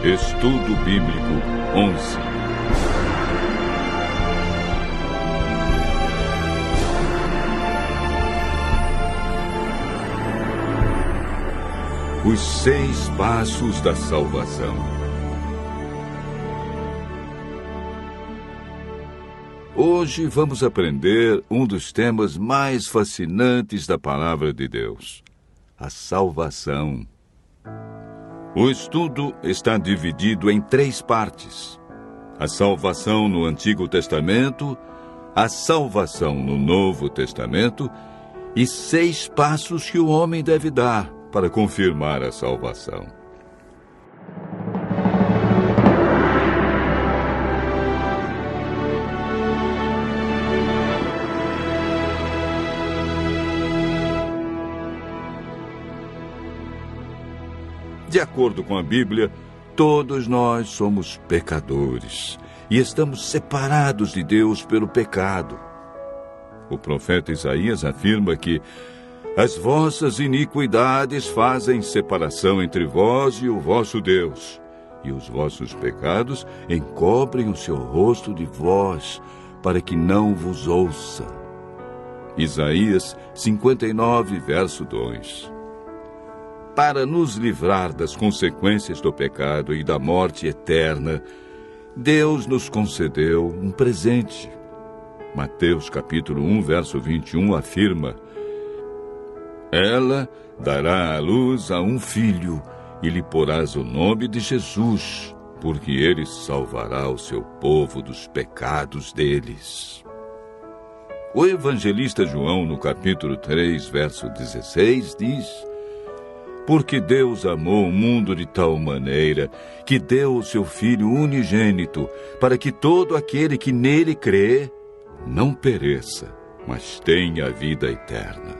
Estudo Bíblico 11. Os 6 passos da salvação. Hoje vamos aprender um dos temas mais fascinantes da Palavra de Deus: a salvação. O estudo está dividido em 3 partes: a salvação no Antigo Testamento, a salvação no Novo Testamento e 6 passos que o homem deve dar para confirmar a salvação. De acordo com a Bíblia, todos nós somos pecadores e estamos separados de Deus pelo pecado. O profeta Isaías afirma que as vossas iniquidades fazem separação entre vós e o vosso Deus, e os vossos pecados encobrem o seu rosto de vós, para que não vos ouça. Isaías 59, verso 2. Para nos livrar das consequências do pecado e da morte eterna, Deus nos concedeu um presente. Mateus capítulo 1, verso 21 afirma: ela dará à luz a um filho, e lhe porás o nome de Jesus, porque ele salvará o seu povo dos pecados deles. O evangelista João, no capítulo 3, verso 16, diz: porque Deus amou o mundo de tal maneira que deu o seu Filho unigênito, para que todo aquele que nele crê não pereça, mas tenha a vida eterna.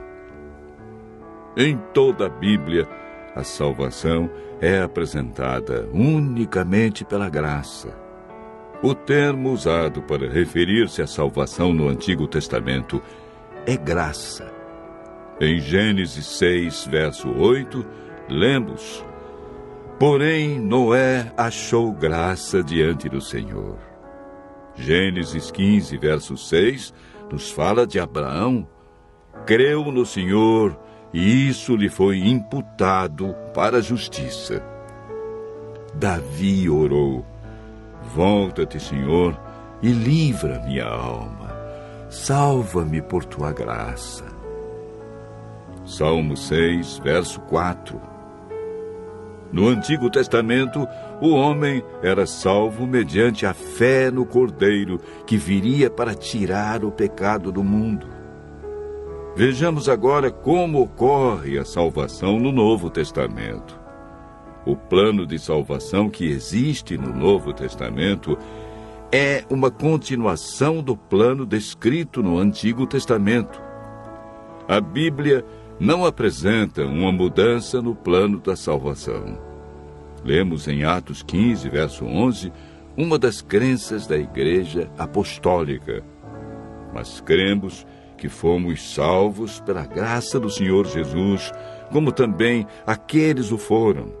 Em toda a Bíblia, a salvação é apresentada unicamente pela graça. O termo usado para referir-se à salvação no Antigo Testamento é graça. Em Gênesis 6, verso 8, lemos: porém Noé achou graça diante do Senhor. Gênesis 15, verso 6, nos fala de Abraão. Creu no Senhor, e isso lhe foi imputado para a justiça. Davi orou: volta-te, Senhor, e livra minha alma. Salva-me por tua graça. Salmo 6, verso 4. No Antigo Testamento, o homem era salvo mediante a fé no Cordeiro, que viria para tirar o pecado do mundo. Vejamos agora como ocorre a salvação no Novo Testamento. O plano de salvação que existe no Novo Testamento é uma continuação do plano descrito no Antigo Testamento. A Bíblia não apresenta uma mudança no plano da salvação. Lemos em Atos 15, verso 11, uma das crenças da Igreja Apostólica. Mas cremos que fomos salvos pela graça do Senhor Jesus, como também aqueles o foram.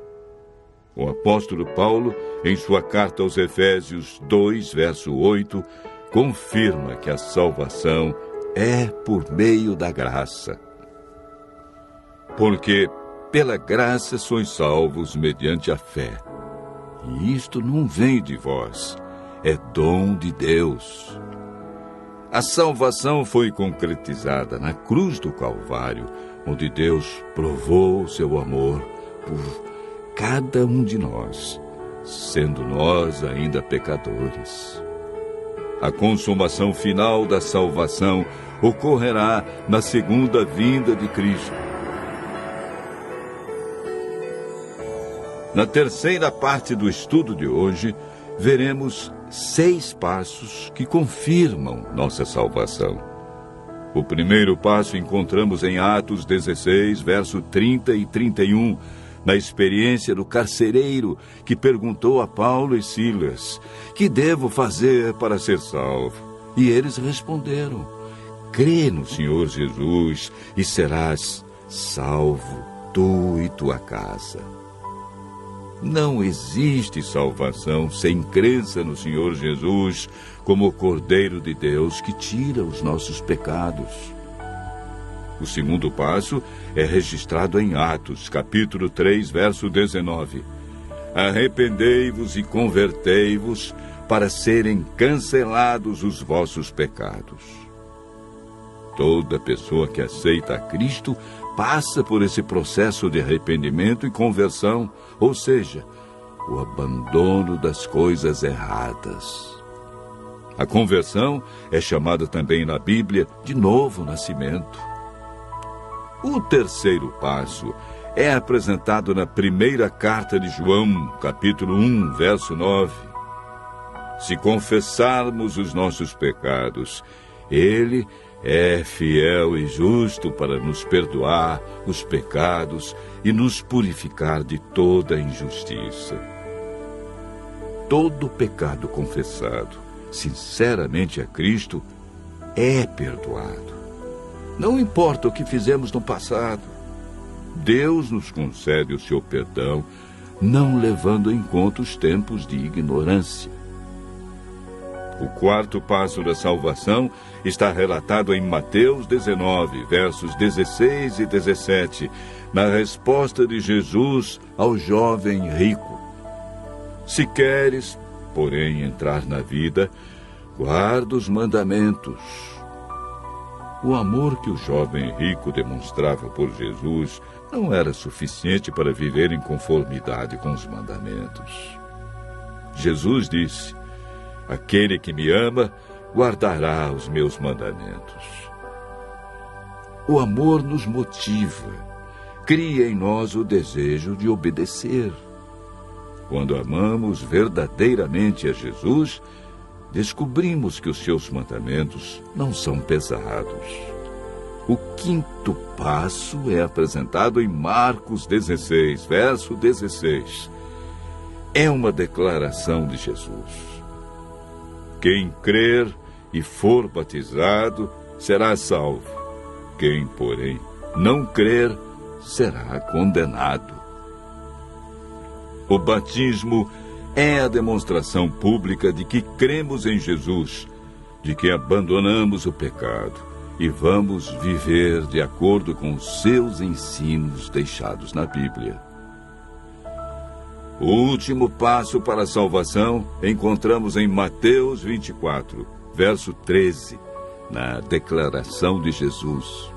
O apóstolo Paulo, em sua carta aos Efésios 2, verso 8, confirma que a salvação é por meio da graça. Porque pela graça sois salvos mediante a fé. E isto não vem de vós, é dom de Deus. A salvação foi concretizada na cruz do Calvário, onde Deus provou o seu amor por cada um de nós, sendo nós ainda pecadores. A consumação final da salvação ocorrerá na segunda vinda de Cristo. Na terceira parte do estudo de hoje, veremos 6 passos que confirmam nossa salvação. O primeiro passo encontramos em Atos 16, verso 30 e 31, na experiência do carcereiro que perguntou a Paulo e Silas: que devo fazer para ser salvo? E eles responderam: crê no Senhor Jesus e serás salvo, tu e tua casa. Não existe salvação sem crença no Senhor Jesus como o Cordeiro de Deus que tira os nossos pecados. O segundo passo é registrado em Atos, capítulo 3, verso 19. Arrependei-vos e convertei-vos para serem cancelados os vossos pecados. Toda pessoa que aceita a Cristo passa por esse processo de arrependimento e conversão, ou seja, o abandono das coisas erradas. A conversão é chamada também na Bíblia de novo nascimento. O terceiro passo é apresentado na primeira carta de João, capítulo 1, verso 9. Se confessarmos os nossos pecados, Ele é fiel e justo para nos perdoar os pecados e nos purificar de toda injustiça. Todo pecado confessado, sinceramente a Cristo, é perdoado. Não importa o que fizemos no passado, Deus nos concede o seu perdão, não levando em conta os tempos de ignorância. O quarto passo da salvação está relatado em Mateus 19, versos 16 e 17, na resposta de Jesus ao jovem rico. Se queres, porém, entrar na vida, guarda os mandamentos. O amor que o jovem rico demonstrava por Jesus não era suficiente para viver em conformidade com os mandamentos. Jesus disse: aquele que me ama, guardará os meus mandamentos. O amor nos motiva, cria em nós o desejo de obedecer. Quando amamos verdadeiramente a Jesus, descobrimos que os seus mandamentos não são pesados. O quinto passo é apresentado em Marcos 16, verso 16. É uma declaração de Jesus. Quem crer e for batizado será salvo. Quem, porém, não crer será condenado. O batismo é a demonstração pública de que cremos em Jesus, de que abandonamos o pecado e vamos viver de acordo com os seus ensinos deixados na Bíblia. O último passo para a salvação encontramos em Mateus 24, verso 13, na declaração de Jesus.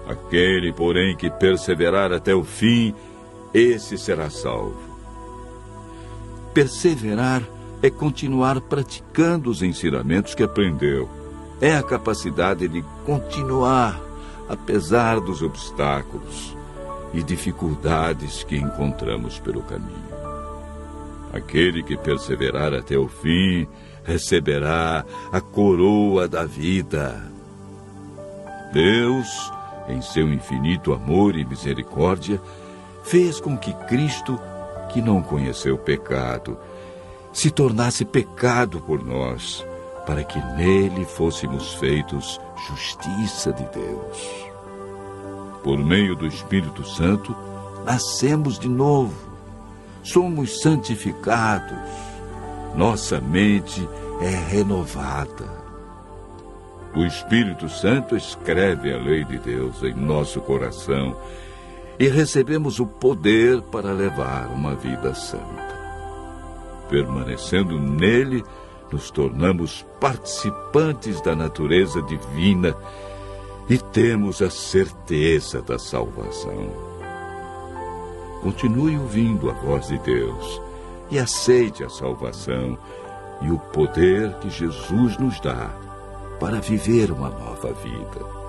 Aquele, porém, que perseverar até o fim, esse será salvo. Perseverar é continuar praticando os ensinamentos que aprendeu. É a capacidade de continuar, apesar dos obstáculos e dificuldades que encontramos pelo caminho. Aquele que perseverar até o fim receberá a coroa da vida. Deus, em seu infinito amor e misericórdia, fez com que Cristo, que não conheceu pecado, se tornasse pecado por nós, para que nele fôssemos feitos justiça de Deus. Por meio do Espírito Santo, nascemos de novo, somos santificados, nossa mente é renovada. O Espírito Santo escreve a lei de Deus em nosso coração e recebemos o poder para levar uma vida santa. Permanecendo nele, nos tornamos participantes da natureza divina e temos a certeza da salvação. Continue ouvindo a voz de Deus e aceite a salvação e o poder que Jesus nos dá para viver uma nova vida.